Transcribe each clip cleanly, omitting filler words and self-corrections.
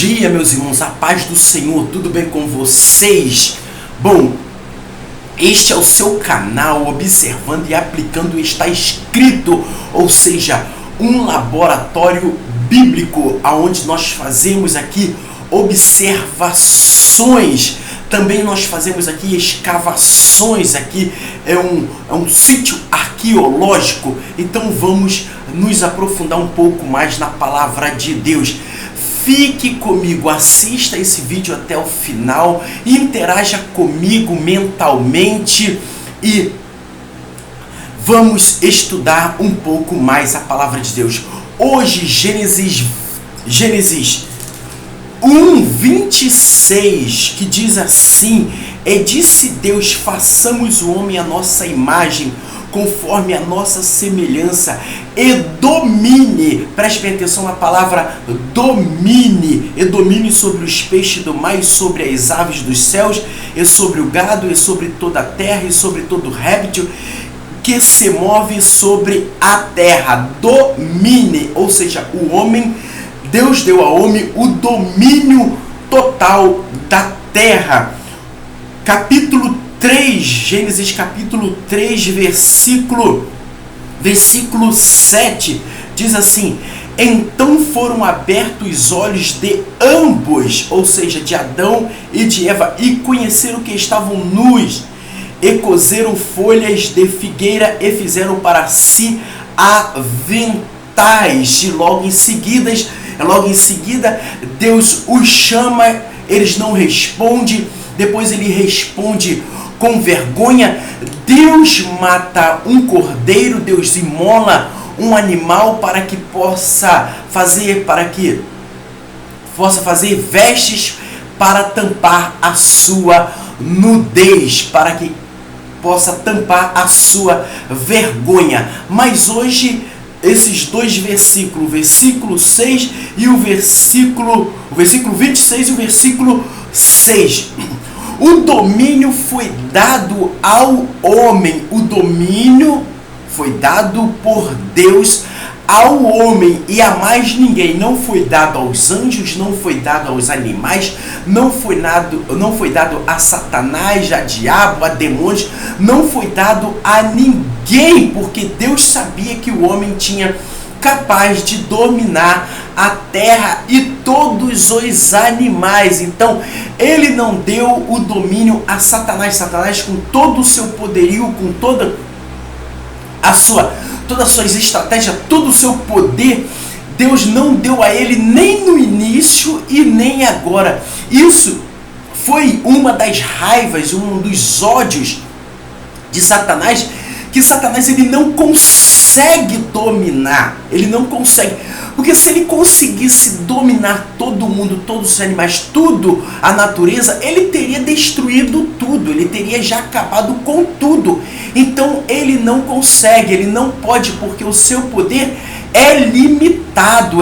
dia, meus irmãos, a paz do Senhor, tudo bem com vocês? Bom, este é o seu canal Observando e Aplicando Está Escrito, ou seja, um laboratório bíblico, onde nós fazemos aqui observações, também nós fazemos aqui escavações, aqui é um sítio arqueológico, então vamos nos aprofundar um pouco mais na palavra de Deus. Fique comigo, assista esse vídeo até o final, interaja comigo mentalmente e vamos estudar um pouco mais a palavra de Deus. Hoje, Gênesis 1:26, que diz assim: E disse Deus, façamos o homem à nossa imagem, conforme a nossa semelhança, e domine, preste atenção na palavra domine, e domine sobre os peixes do mar, e sobre as aves dos céus, e sobre o gado, e sobre toda a terra, e sobre todo réptil que se move sobre a terra. Domine, ou seja, o homem, Deus deu ao homem o domínio total da terra. Capítulo 3, Gênesis capítulo 3, versículo 7, diz assim: Então foram abertos os olhos de ambos, ou seja, de Adão e de Eva, e conheceram que estavam nus, e coseram folhas de figueira e fizeram para si aventais. E logo em seguida Deus os chama, eles não respondem, depois ele responde com vergonha. Deus mata um cordeiro, Deus imola um animal para que possa fazer vestes para tampar a sua nudez, para que possa tampar a sua vergonha. Mas hoje esses dois versículos, o versículo 6 e o versículo 26 e o versículo 6. O domínio foi dado ao homem, o domínio foi dado por Deus ao homem e a mais ninguém. Não foi dado aos anjos, não foi dado aos animais, não foi dado a Satanás, a diabo, a demônios, não foi dado a ninguém, porque Deus sabia que o homem tinha capaz de dominar a terra e todos os animais. Então ele não deu o domínio a Satanás. Satanás, com todo o seu poderio, com todas as suas estratégias, todo o seu poder, Deus não deu a ele nem no início e nem agora. Isso foi uma das raivas, um dos ódios de Satanás, que Satanás ele não consegue dominar, ele não consegue, porque se ele conseguisse dominar todo mundo, todos os animais, tudo, a natureza, ele teria destruído tudo, ele teria já acabado com tudo. Então ele não consegue, ele não pode, porque o seu poder é limitado,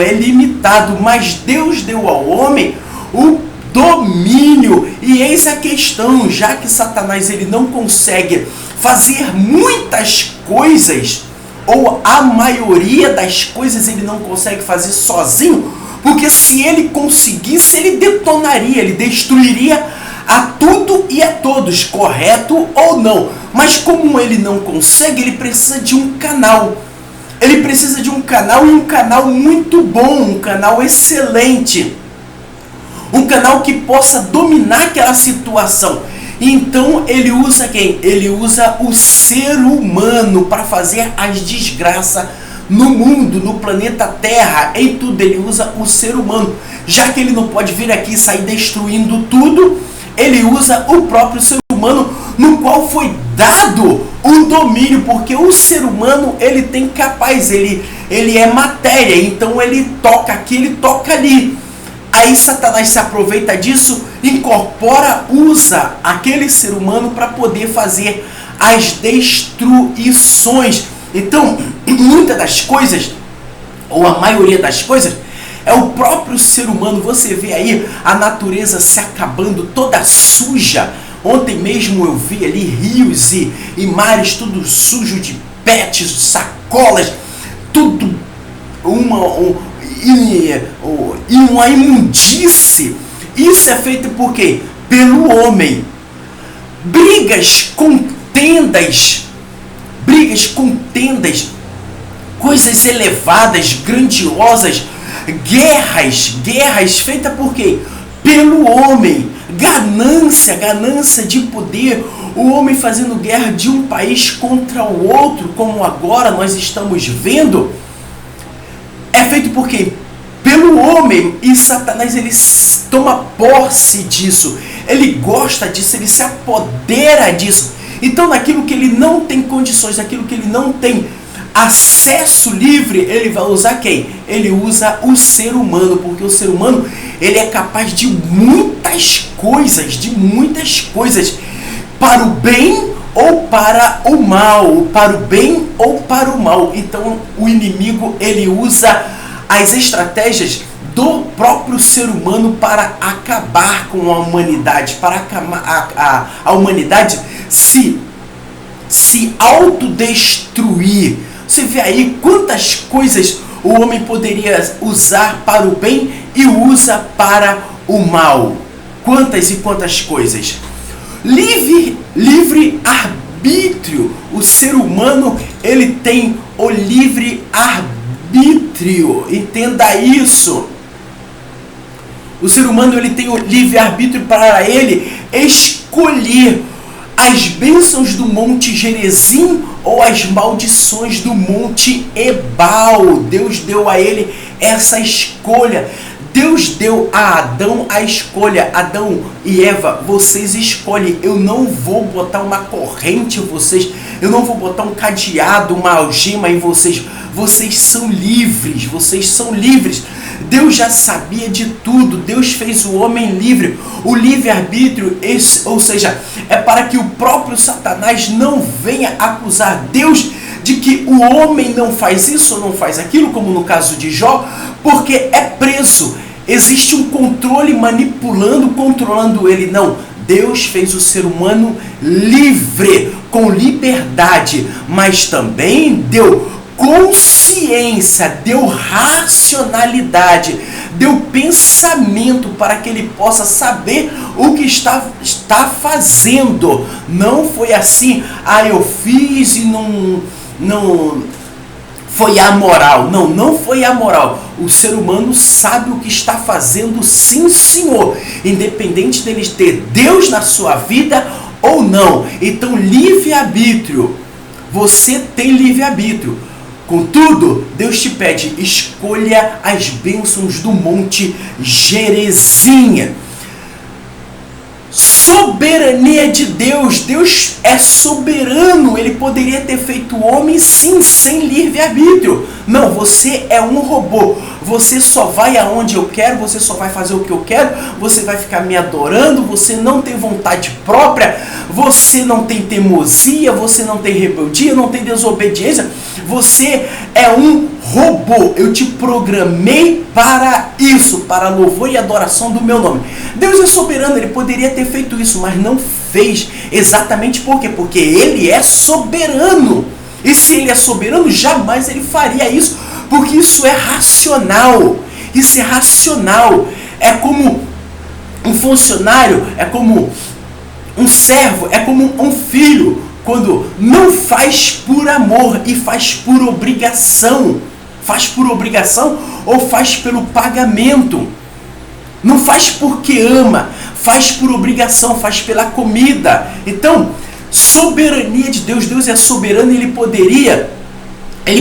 mas Deus deu ao homem o domínio. E eis a questão, já que Satanás ele não consegue fazer muitas coisas, ou a maioria das coisas ele não consegue fazer sozinho, porque se ele conseguisse, ele detonaria, ele destruiria a tudo e a todos, correto ou não. Mas como ele não consegue, ele precisa de um canal. Ele precisa de um canal, e um canal muito bom, um canal excelente, um canal que possa dominar aquela situação. Então ele usa quem? Ele usa o ser humano para fazer as desgraças no mundo, no planeta Terra, em tudo. Ele usa o ser humano. Já que ele não pode vir aqui e sair destruindo tudo, ele usa o próprio ser humano, no qual foi dado o domínio, porque o ser humano ele tem capaz, ele é matéria, então ele toca aqui, ele toca ali. Aí Satanás se aproveita disso, incorpora, usa aquele ser humano para poder fazer as destruições. Então, muitas das coisas, ou a maioria das coisas, é o próprio ser humano. Você vê aí a natureza se acabando, toda suja. Ontem mesmo eu vi ali rios e mares tudo sujo de pets, sacolas, tudo e uma imundície. Isso é feito por quê? Pelo homem. Brigas, contendas, coisas elevadas, grandiosas, guerras feitas por quê? Pelo homem. Ganância de poder, o homem fazendo guerra de um país contra o outro, como agora nós estamos vendo, é feito por quê? Pelo homem. E Satanás, ele toma posse disso, ele gosta disso, ele se apodera disso. Então, naquilo que ele não tem condições, naquilo que ele não tem acesso livre, ele vai usar quem? Ele usa o ser humano, porque o ser humano, ele é capaz de muitas coisas, para o bem ou para o mal, Então, o inimigo, ele usa as estratégias do próprio ser humano para acabar com a humanidade, para a humanidade se autodestruir. Você vê aí quantas coisas o homem poderia usar para o bem e usa para o mal. Quantas e quantas coisas. Livre arbítrio. O ser humano, ele tem o livre arbítrio. Entenda isso. O ser humano, ele tem o livre arbítrio para ele escolher as bênçãos do Monte Gerizim ou as maldições do Monte Ebal. Deus deu a ele essa escolha. Deus deu a Adão a escolha. Adão e Eva, vocês escolhem. Eu não vou botar uma corrente em vocês. Eu não vou botar um cadeado, uma algema em vocês. Vocês são livres. Deus já sabia de tudo. Deus fez o homem livre. O livre-arbítrio, ou seja, é para que o próprio Satanás não venha acusar Deus de que o homem não faz isso ou não faz aquilo, como no caso de Jó, porque é preso. Existe um controle controlando ele. Não, Deus fez o ser humano livre, com liberdade, mas também deu consciência, deu racionalidade, deu pensamento para que ele possa saber o que está fazendo. Não foi assim, eu fiz e não foi amoral. Não foi amoral. O ser humano sabe o que está fazendo, sim, senhor, independente dele ter Deus na sua vida ou não. Então, livre-arbítrio. Você tem livre-arbítrio. Contudo, Deus te pede, escolha as bênçãos do Monte Gerizim. Soberania de Deus. Deus é soberano. Ele poderia ter feito o homem, sim, sem livre-arbítrio. Não, você é um robô. Você só vai aonde eu quero, você só vai fazer o que eu quero, você vai ficar me adorando, você não tem vontade própria, você não tem teimosia, você não tem rebeldia, não tem desobediência. Você é um robô. Eu te programei para isso, para louvor e adoração do meu nome. Deus é soberano, ele poderia ter feito isso, mas não fez. Exatamente por quê? Porque ele é soberano. E se ele é soberano, jamais ele faria isso, porque isso é racional. Isso é racional. É como um funcionário, é como um servo, é como um filho, quando não faz por amor e faz por obrigação. Faz por obrigação ou faz pelo pagamento. Não faz porque ama, faz por obrigação, faz pela comida. Então, soberania de Deus. Deus é soberano e ele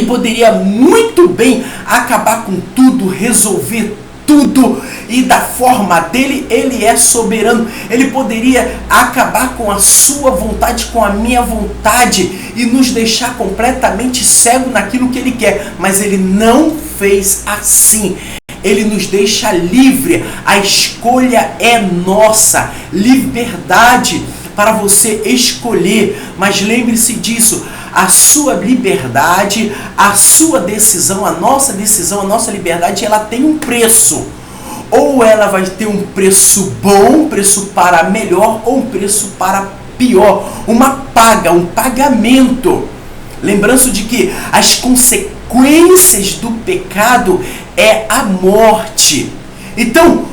poderia muito bem acabar com tudo, resolver tudo, e da forma dele. Ele é soberano. Ele poderia acabar com a sua vontade, com a minha vontade, e nos deixar completamente cego naquilo que ele quer, mas ele não fez assim. Ele nos deixa livre. A escolha é nossa. Liberdade para você escolher. Mas lembre-se disso. A sua liberdade, a sua decisão, a nossa decisão, a nossa liberdade, ela tem um preço. Ou ela vai ter um preço bom, um preço para melhor, ou um preço para pior. Uma paga, um pagamento. Lembrando de que as consequências do pecado, é a morte. Então,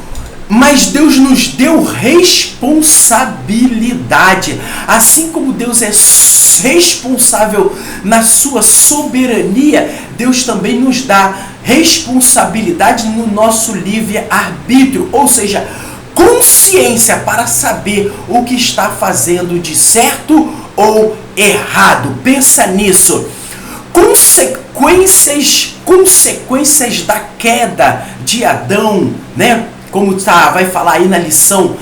mas Deus nos deu responsabilidade. Assim como Deus é responsável na sua soberania, Deus também nos dá responsabilidade no nosso livre-arbítrio, ou seja, consciência para saber o que está fazendo de certo ou errado. Pensa nisso. Consequências da queda de Adão, né? Como vai falar aí na lição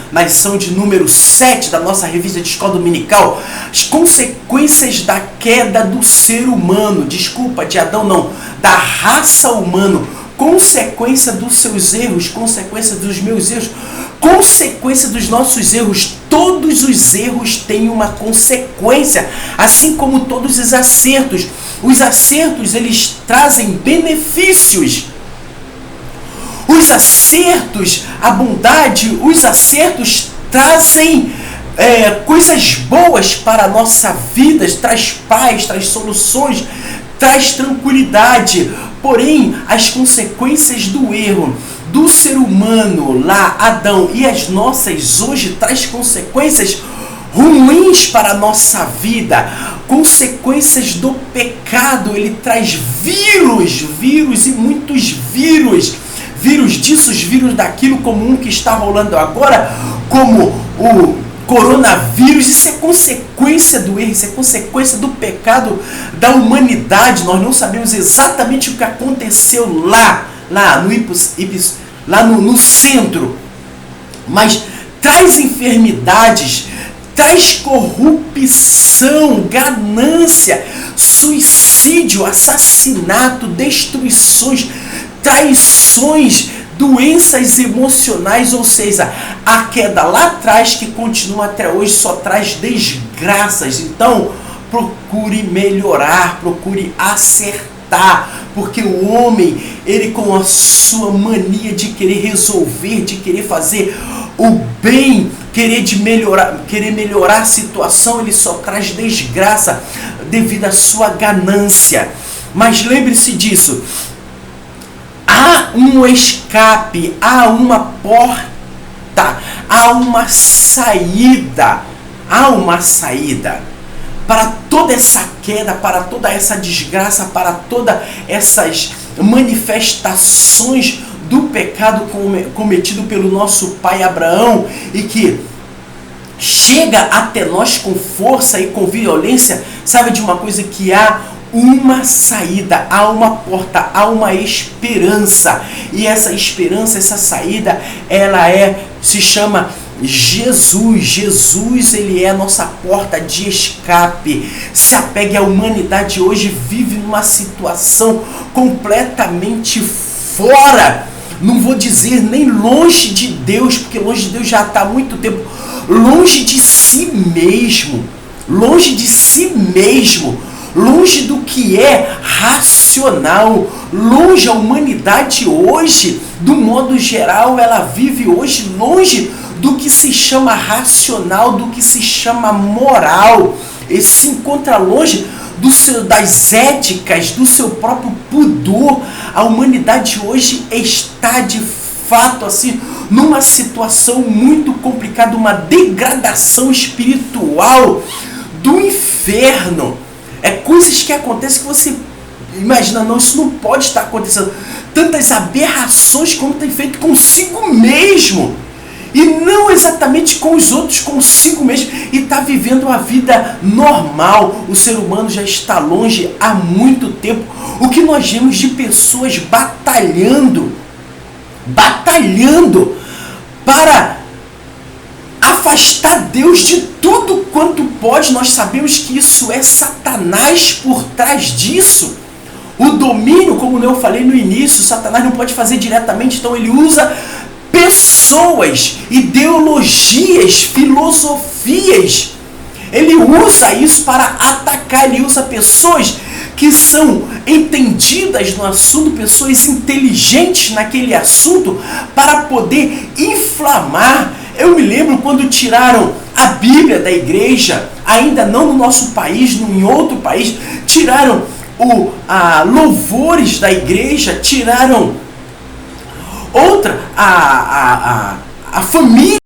de número 7 da nossa revista de escola dominical, as consequências da queda do ser humano, de Adão não, da raça humana, consequência dos seus erros, consequência dos meus erros, consequência dos nossos erros. Todos os erros têm uma consequência, assim como todos os acertos. Os acertos, eles trazem benefícios. Os acertos, a bondade, os acertos trazem coisas boas para a nossa vida, traz paz, traz soluções, traz tranquilidade. Porém, as consequências do erro do ser humano lá, Adão, e as nossas hoje, traz consequências ruins para a nossa vida. Consequências do pecado, ele traz vírus e muitos vírus. Vírus disso, vírus daquilo, como um que está rolando agora, como o coronavírus. Isso é consequência do erro, isso é consequência do pecado da humanidade. Nós não sabemos exatamente o que aconteceu lá no centro, mas traz enfermidades, traz corrupção, ganância, suicídio, assassinato, destruições, traições, doenças emocionais, ou seja, a queda lá atrás que continua até hoje só traz desgraças. Então, procure melhorar, procure acertar, porque o homem, ele com a sua mania de querer resolver, de querer fazer o bem, querer melhorar a situação, ele só traz desgraça devido à sua ganância. Mas lembre-se disso. Há um escape, há uma porta, há uma saída para toda essa queda, para toda essa desgraça, para todas essas manifestações do pecado cometido pelo nosso pai Abraão e que chega até nós com força e com violência. Sabe de uma coisa? Que há uma saída, há uma porta, há uma esperança. E essa esperança, essa saída, ela se chama Jesus. Jesus, ele é a nossa porta de escape. Se apegue à humanidade hoje, vive numa situação completamente fora. Não vou dizer nem longe de Deus, porque longe de Deus já está há muito tempo. Longe de si mesmo. Longe de si mesmo. Longe do que é racional, longe a humanidade hoje, do modo geral, ela vive hoje longe do que se chama racional, do que se chama moral. Ele se encontra longe das éticas, do seu próprio pudor. A humanidade hoje está de fato assim numa situação muito complicada, uma degradação espiritual do inferno. É coisas que acontecem que você imagina, não, isso não pode estar acontecendo. Tantas aberrações como tem feito consigo mesmo. E não exatamente com os outros, consigo mesmo. E está vivendo uma vida normal. O ser humano já está longe há muito tempo. O que nós vemos de pessoas batalhando para afastar Deus de tudo quanto pode. Nós sabemos que isso é Satanás por trás disso. O domínio, como eu falei no início, Satanás não pode fazer diretamente, então ele usa pessoas, ideologias, filosofias. Ele usa isso para atacar, ele usa pessoas que são entendidas no assunto, pessoas inteligentes naquele assunto, para poder inflamar. Eu me lembro quando tiraram a Bíblia da igreja, ainda não no nosso país, em outro país, tiraram louvores da igreja, tiraram Outra, a família